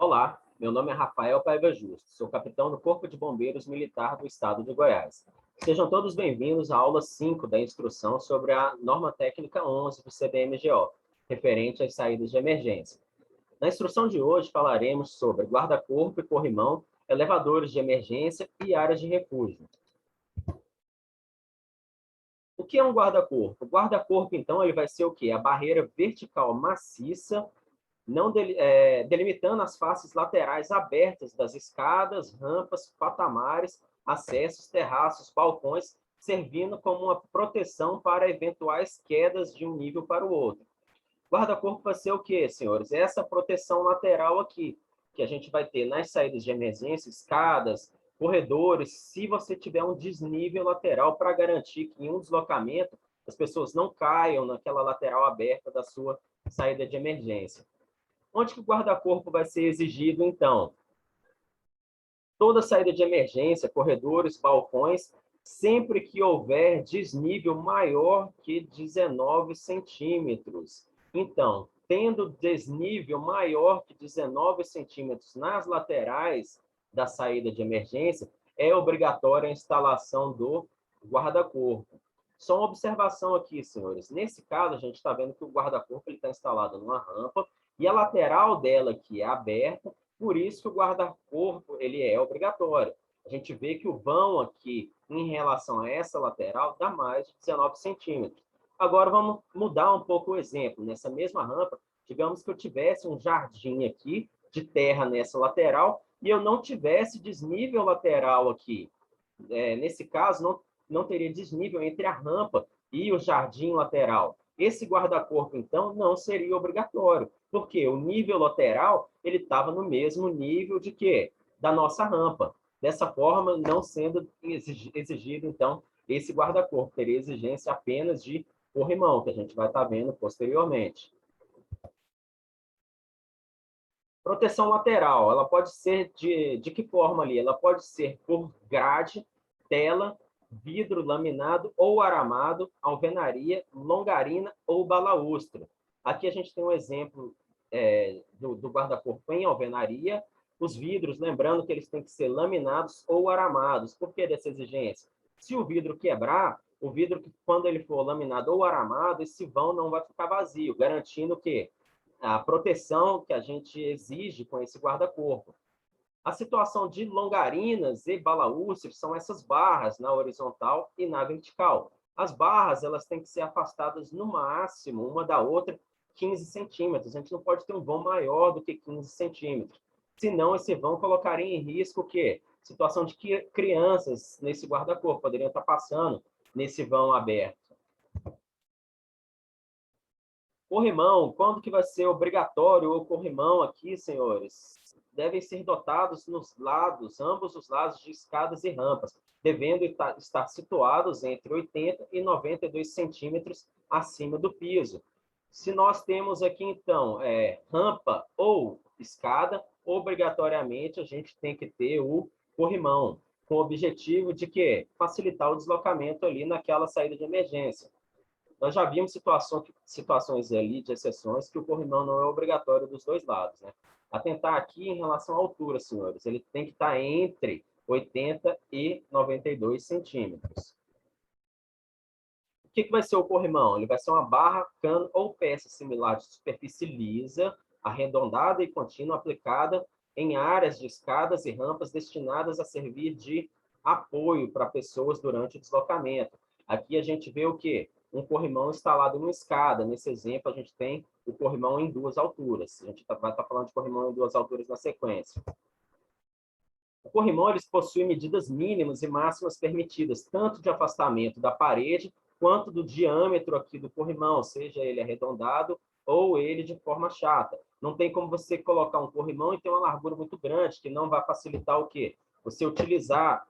Olá, meu nome é Rafael Paiva Justo, sou capitão do Corpo de Bombeiros Militar do Estado de Goiás. Sejam todos bem-vindos à aula 5 da instrução sobre a norma técnica 11 do CDMGO, referente às saídas de emergência. Na instrução de hoje falaremos sobre guarda-corpo e corrimão, elevadores de emergência e áreas de refúgio. O que é um guarda-corpo? O guarda-corpo, então, ele vai ser o quê? A barreira vertical maciça, delimitando as faces laterais abertas das escadas, rampas, patamares, acessos, terraços, balcões, servindo como uma proteção para eventuais quedas de um nível para o outro. Guarda-corpo vai ser o quê, senhores? Essa proteção lateral aqui, que a gente vai ter nas saídas de emergência, escadas, corredores, se você tiver um desnível lateral para garantir que em um deslocamento as pessoas não caiam naquela lateral aberta da sua saída de emergência. Onde que o guarda-corpo vai ser exigido, então? Toda saída de emergência, corredores, balcões, sempre que houver desnível maior que 19 centímetros. Então, tendo desnível maior que 19 centímetros nas laterais da saída de emergência, é obrigatória a instalação do guarda-corpo. Só uma observação aqui, senhores. Nesse caso, a gente está vendo que o guarda-corpo está instalado numa rampa e a lateral dela aqui é aberta, por isso que o guarda-corpo ele é obrigatório. A gente vê que o vão aqui, em relação a essa lateral, dá mais de 19 centímetros. Agora, vamos mudar um pouco o exemplo. Nessa mesma rampa, digamos que eu tivesse um jardim aqui, de terra nessa lateral, e eu não tivesse desnível lateral aqui. Nesse caso, não teria desnível entre a rampa e o jardim lateral. Esse guarda-corpo, então, não seria obrigatório, porque o nível lateral ele estava no mesmo nível de quê? Da nossa rampa. Dessa forma, não sendo exigido, então, esse guarda-corpo, teria exigência apenas de corrimão, que a gente vai estar vendo posteriormente. Proteção lateral, ela pode ser de que forma ali? Ela pode ser por grade, tela, vidro laminado ou aramado, alvenaria, longarina ou balaustra. Aqui a gente tem um exemplo do guarda-corpo em alvenaria. Os vidros, lembrando que eles têm que ser laminados ou aramados. Por que dessa exigência? Se o vidro quebrar, o vidro, quando ele for laminado ou aramado, esse vão não vai ficar vazio, garantindo que a proteção que a gente exige com esse guarda-corpo. A situação de longarinas e balaústres são essas barras na horizontal e na vertical. As barras elas têm que ser afastadas no máximo, uma da outra, 15 centímetros. A gente não pode ter um vão maior do que 15 centímetros. Senão, esse vão colocaria em risco o quê? Situação de que crianças nesse guarda-corpo poderiam estar passando nesse vão aberto. Corrimão, quando que vai ser obrigatório o corrimão aqui, senhores? Devem ser dotados nos lados, ambos os lados de escadas e rampas, devendo estar situados entre 80 e 92 centímetros acima do piso. Se nós temos aqui, então, rampa ou escada, obrigatoriamente a gente tem que ter o corrimão, com o objetivo de quê? Facilitar o deslocamento ali naquela saída de emergência. Nós já vimos situações ali de exceções que o corrimão não é obrigatório dos dois lados, né? Atentar aqui em relação à altura, senhores. Ele tem que estar entre 80 e 92 centímetros. O que vai ser o corrimão? Ele vai ser uma barra, cano ou peça similar de superfície lisa, arredondada e contínua, aplicada em áreas de escadas e rampas destinadas a servir de apoio para pessoas durante o deslocamento. Aqui a gente vê o quê? Um corrimão instalado em uma escada. Nesse exemplo, a gente tem o corrimão em duas alturas. A gente vai estar falando de corrimão em duas alturas na sequência. O corrimão eles possui medidas mínimas e máximas permitidas, tanto de afastamento da parede, quanto do diâmetro aqui do corrimão, seja ele arredondado ou ele de forma chata. Não tem como você colocar um corrimão e ter uma largura muito grande, que não vai facilitar o quê? Você utilizar,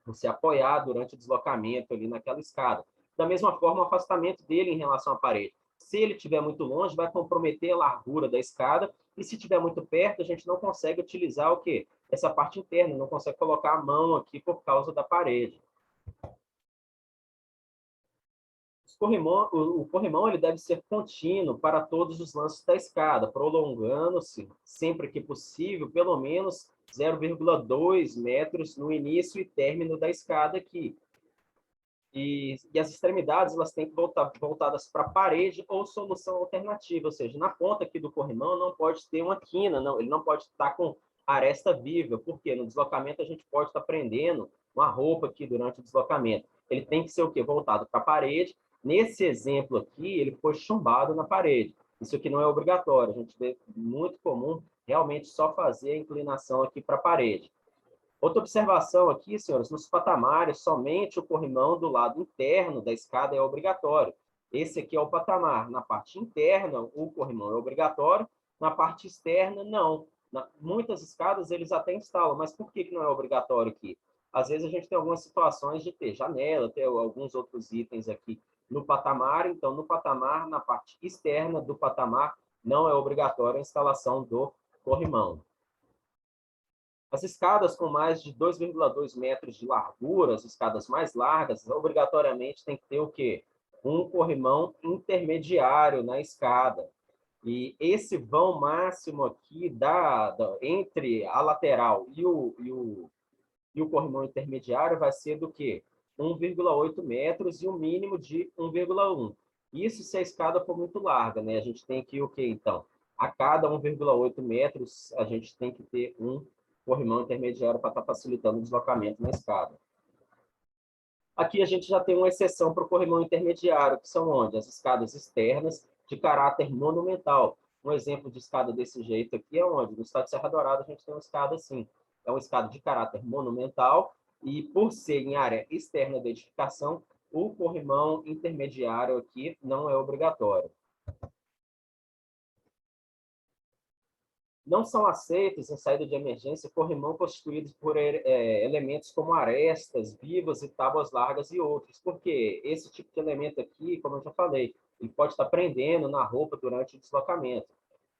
você apoiar durante o deslocamento ali naquela escada. Da mesma forma, o afastamento dele em relação à parede. Se ele estiver muito longe, vai comprometer a largura da escada, e se estiver muito perto, a gente não consegue utilizar o quê? Essa parte interna, não consegue colocar a mão aqui por causa da parede. O corrimão ele deve ser contínuo para todos os lances da escada, prolongando-se, sempre que possível, pelo menos 0,2 metros no início e término da escada aqui. E as extremidades elas têm que voltar voltadas para a parede ou solução alternativa, ou seja, na ponta aqui do corrimão não pode ter uma quina, não, ele não pode estar com aresta viva, porque no deslocamento a gente pode estar prendendo uma roupa aqui durante o deslocamento. Ele tem que ser o quê? Voltado para a parede. Nesse exemplo aqui, ele foi chumbado na parede. Isso aqui não é obrigatório, a gente vê muito comum realmente só fazer a inclinação aqui para a parede. Outra observação aqui, senhores, nos patamares, somente o corrimão do lado interno da escada é obrigatório. Esse aqui é o patamar. Na parte interna, o corrimão é obrigatório, na parte externa, não. Muitas escadas eles até instalam, mas por que não é obrigatório aqui? Às vezes a gente tem algumas situações de ter janela, ter alguns outros itens aqui no patamar, então no patamar, na parte externa do patamar, não é obrigatória a instalação do corrimão. As escadas com mais de 2,2 metros de largura, as escadas mais largas, obrigatoriamente tem que ter o quê? Um corrimão intermediário na escada. E esse vão máximo aqui entre a lateral e o corrimão intermediário vai ser do quê? 1,8 metros e um mínimo de 1,1. Isso se a escada for muito larga, né? A gente tem que o quê, então? A cada 1,8 metros, a gente tem que ter um corrimão intermediário para estar facilitando o deslocamento na escada. Aqui a gente já tem uma exceção para o corrimão intermediário, que são onde? As escadas externas de caráter monumental. Um exemplo de escada desse jeito aqui é onde? No estado de Serra Dourada a gente tem uma escada assim. É uma escada de caráter monumental e, por ser em área externa da edificação, o corrimão intermediário aqui não é obrigatório. Não são aceitos em saída de emergência corrimão constituídos por elementos como arestas, vivas e tábuas largas e outros, porque esse tipo de elemento aqui, como eu já falei, ele pode estar prendendo na roupa durante o deslocamento.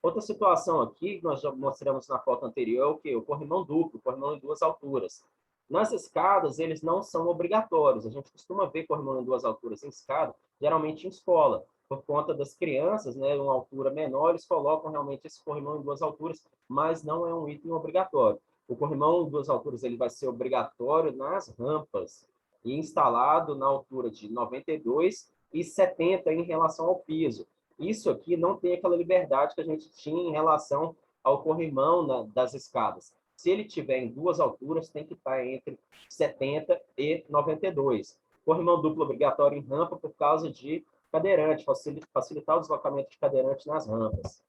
Outra situação aqui, que nós já mostramos na foto anterior, é o quê? O corrimão duplo, o corrimão em duas alturas. Nas escadas, eles não são obrigatórios. A gente costuma ver corrimão em duas alturas em escada, geralmente em escola, por conta das crianças, né, uma altura menor, eles colocam realmente esse corrimão em duas alturas, mas não é um item obrigatório. O corrimão em duas alturas ele vai ser obrigatório nas rampas e instalado na altura de 92 e 70 em relação ao piso. Isso aqui não tem aquela liberdade que a gente tinha em relação ao corrimão das escadas. Se ele tiver em duas alturas, tem que estar entre 70 e 92. Corrimão duplo obrigatório em rampa por causa de cadeirante, facilitar o deslocamento de cadeirante nas rampas.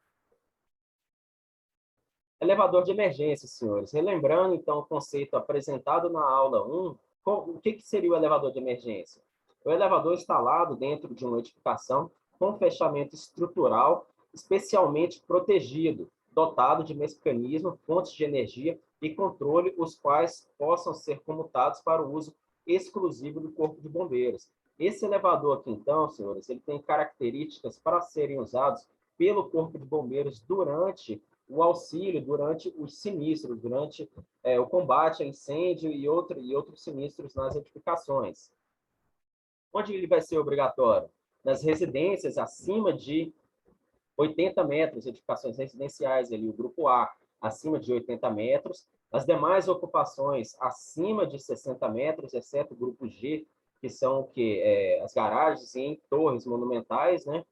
Elevador de emergência, senhores. Relembrando, então, o conceito apresentado na aula 1, o que seria o elevador de emergência? O elevador instalado dentro de uma edificação com fechamento estrutural especialmente protegido, dotado de mecanismo, fontes de energia e controle, os quais possam ser comutados para o uso exclusivo do Corpo de Bombeiros. Esse elevador aqui, então, senhores, ele tem características para serem usados pelo Corpo de Bombeiros durante o auxílio, durante os sinistros, durante o combate a incêndio e outros sinistros nas edificações. Onde ele vai ser obrigatório? Nas residências acima de 80 metros, edificações residenciais, ali, o grupo A, acima de 80 metros. As demais ocupações acima de 60 metros, exceto o grupo G, que são o quê? As garagens em torres monumentais, né?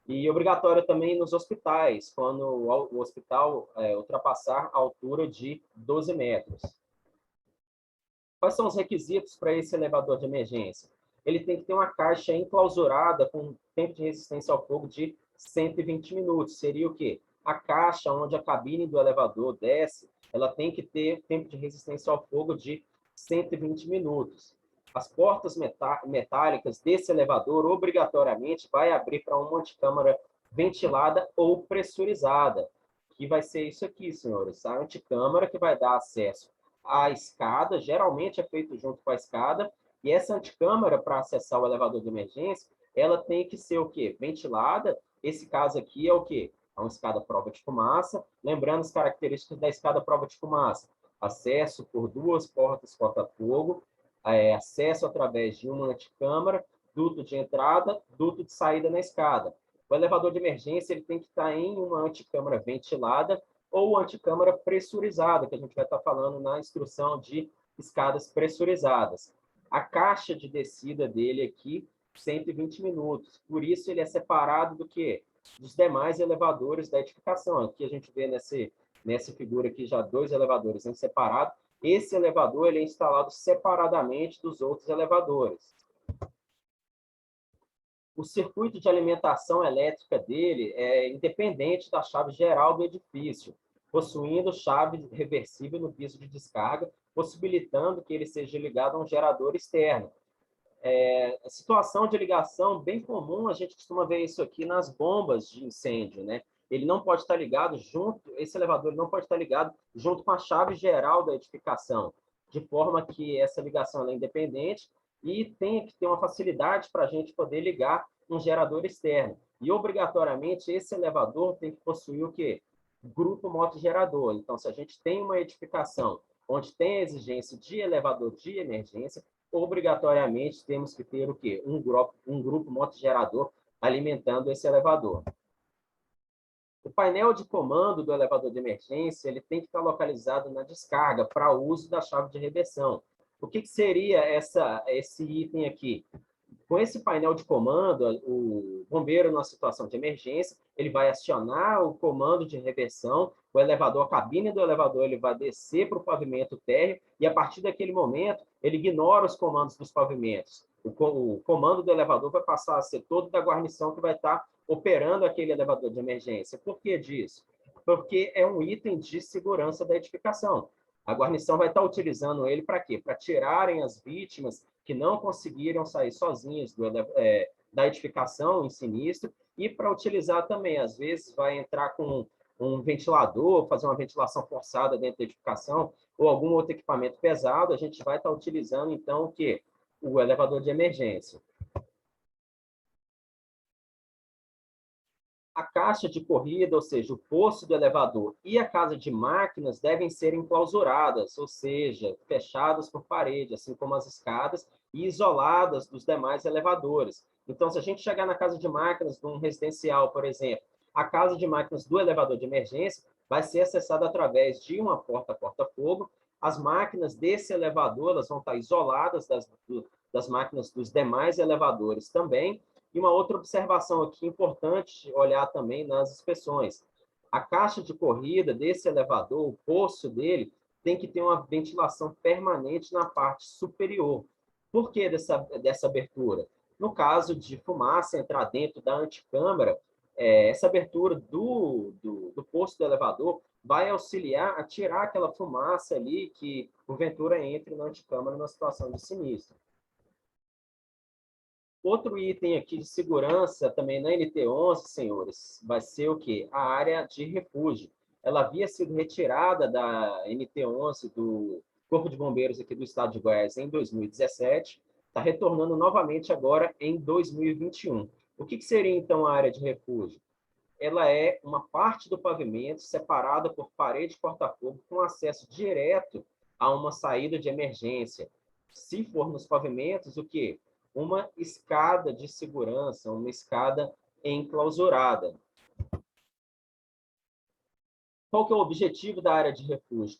E obrigatório também nos hospitais, quando o hospital ultrapassar a altura de 12 metros. Quais são os requisitos para esse elevador de emergência? Ele tem que ter uma caixa enclausurada com tempo de resistência ao fogo de 120 minutos. Seria o quê? A caixa onde a cabine do elevador desce, ela tem que ter tempo de resistência ao fogo de 120 minutos. As portas metálicas desse elevador, obrigatoriamente, vai abrir para uma anticâmara ventilada ou pressurizada, que vai ser isso aqui, senhores. A anticâmara que vai dar acesso à escada, geralmente é feito junto com a escada, e essa anticâmara, para acessar o elevador de emergência, ela tem que ser o quê? Ventilada. Esse caso aqui é o quê? É uma escada prova de fumaça. Lembrando as características da escada prova de fumaça. Acesso por duas portas corta-fogo, acesso através de uma anticâmara duto de entrada, duto de saída na escada. O elevador de emergência ele tem que estar em uma anticâmara ventilada ou anticâmara pressurizada, que a gente vai estar falando na instrução de escadas pressurizadas. A caixa de descida dele aqui, 120 minutos. Por isso, ele é separado do quê? Dos demais elevadores da edificação. Aqui a gente vê nessa figura aqui já 2 elevadores em separado. Esse elevador ele é instalado separadamente dos outros elevadores. O circuito de alimentação elétrica dele é independente da chave geral do edifício, possuindo chave reversível no piso de descarga, possibilitando que ele seja ligado a um gerador externo. A situação de ligação bem comum, a gente costuma ver isso aqui nas bombas de incêndio, né? Ele não pode estar ligado junto, esse elevador não pode estar ligado junto com a chave geral da edificação, de forma que essa ligação é independente e tem que ter uma facilidade para a gente poder ligar um gerador externo. E, obrigatoriamente, esse elevador tem que possuir o quê? Grupo motogerador. Então, se a gente tem uma edificação onde tem a exigência de elevador de emergência, obrigatoriamente temos que ter o quê? Um grupo motogerador alimentando esse elevador. O painel de comando do elevador de emergência ele tem que estar localizado na descarga para o uso da chave de reversão. O que seria esse item aqui? Com esse painel de comando, o bombeiro, numa situação de emergência, ele vai acionar o comando de reversão, o elevador, a cabine do elevador, ele vai descer para o pavimento térreo e, a partir daquele momento, ele ignora os comandos dos pavimentos. O comando do elevador vai passar a ser todo da guarnição que vai estar operando aquele elevador de emergência. Por que disso? Porque é um item de segurança da edificação. A guarnição vai estar utilizando ele para quê? Para tirarem as vítimas que não conseguiram sair sozinhas da edificação em sinistro e para utilizar também, às vezes, vai entrar com um ventilador, fazer uma ventilação forçada dentro da edificação ou algum outro equipamento pesado, a gente vai estar utilizando, então, o quê? O elevador de emergência. A caixa de corrida, ou seja, o poço do elevador e a casa de máquinas devem ser enclausuradas, ou seja, fechadas por parede, assim como as escadas, e isoladas dos demais elevadores. Então, se a gente chegar na casa de máquinas de um residencial, por exemplo, a casa de máquinas do elevador de emergência vai ser acessada através de uma porta porta-fogo. As máquinas desse elevador elas vão estar isoladas das máquinas dos demais elevadores também. E uma outra observação aqui importante olhar também nas inspeções. A caixa de corrida desse elevador, o poço dele, tem que ter uma ventilação permanente na parte superior. Por que dessa abertura? No caso de fumaça entrar dentro da anticâmara, essa abertura do poço do elevador vai auxiliar a tirar aquela fumaça ali que, porventura, entre na anticâmara numa situação de sinistro. Outro item aqui de segurança, também na NT11, senhores, vai ser o quê? A área de refúgio. Ela havia sido retirada da NT11 do Corpo de Bombeiros aqui do estado de Goiás em 2017, está retornando novamente agora em 2021. O que seria, então, a área de refúgio? Ela é uma parte do pavimento separada por parede corta-fogo com acesso direto a uma saída de emergência. Se for nos pavimentos, o quê? Uma escada de segurança, uma escada enclausurada. Qual que é o objetivo da área de refúgio?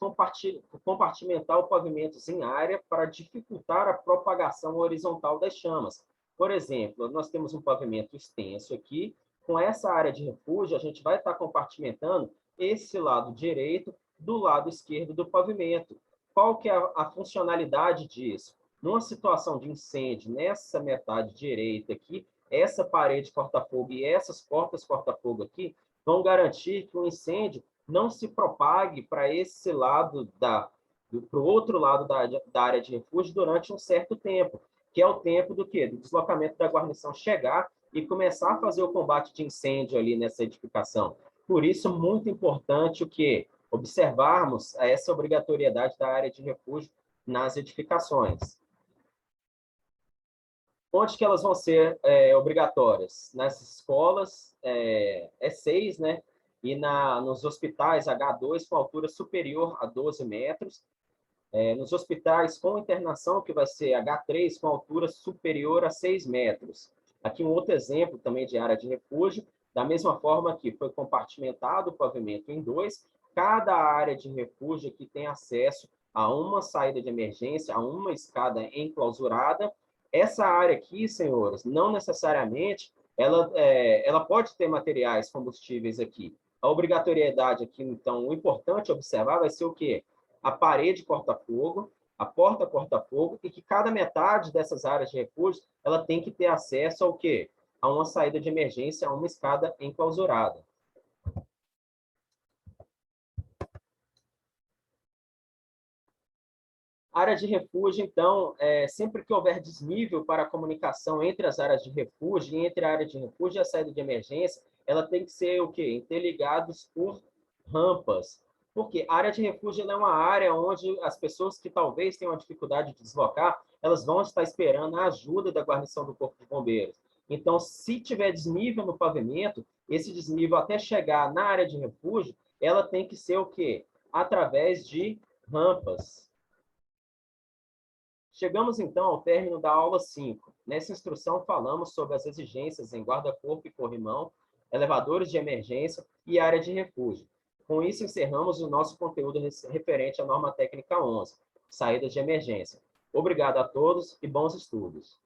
Compartimentar o pavimento em área para dificultar a propagação horizontal das chamas. Por exemplo, nós temos um pavimento extenso aqui, com essa área de refúgio, a gente vai estar compartimentando esse lado direito do lado esquerdo do pavimento. Qual que é a funcionalidade disso? Numa situação de incêndio, nessa metade direita aqui, essa parede corta-fogo e essas portas corta-fogo aqui vão garantir que o incêndio não se propague para esse lado para o outro lado da área de refúgio durante um certo tempo, que é o tempo do quê? Do deslocamento da guarnição chegar e começar a fazer o combate de incêndio ali nessa edificação. Por isso, muito importante o quê? Observarmos essa obrigatoriedade da área de refúgio nas edificações. Onde que elas vão ser obrigatórias? Nas escolas, E6, né? E nos hospitais H2 com altura superior a 12 metros. Nos hospitais com internação, que vai ser H3, com altura superior a 6 metros. Aqui um outro exemplo também de área de refúgio, da mesma forma que foi compartimentado o pavimento em dois, cada área de refúgio aqui tem acesso a uma saída de emergência, a uma escada enclausurada. Essa área aqui, senhores, não necessariamente ela pode ter materiais combustíveis aqui. A obrigatoriedade aqui, então, o importante observar vai ser o quê? A parede corta-fogo, a porta corta-fogo, e que cada metade dessas áreas de refúgio ela tem que ter acesso ao quê? A uma saída de emergência, a uma escada enclausurada. Área de refúgio, então, sempre que houver desnível para a comunicação entre as áreas de refúgio e entre a área de refúgio e a saída de emergência, ela tem que ser o quê? Interligados por rampas. Porque a área de refúgio é uma área onde as pessoas que talvez tenham dificuldade de deslocar, elas vão estar esperando a ajuda da guarnição do Corpo de Bombeiros. Então, se tiver desnível no pavimento, esse desnível até chegar na área de refúgio, ela tem que ser o quê? Através de rampas. Chegamos, então, ao término da aula 5. Nessa instrução, falamos sobre as exigências em guarda-corpo e corrimão, elevadores de emergência e área de refúgio. Com isso, encerramos o nosso conteúdo referente à norma técnica 11, saídas de emergência. Obrigado a todos e bons estudos.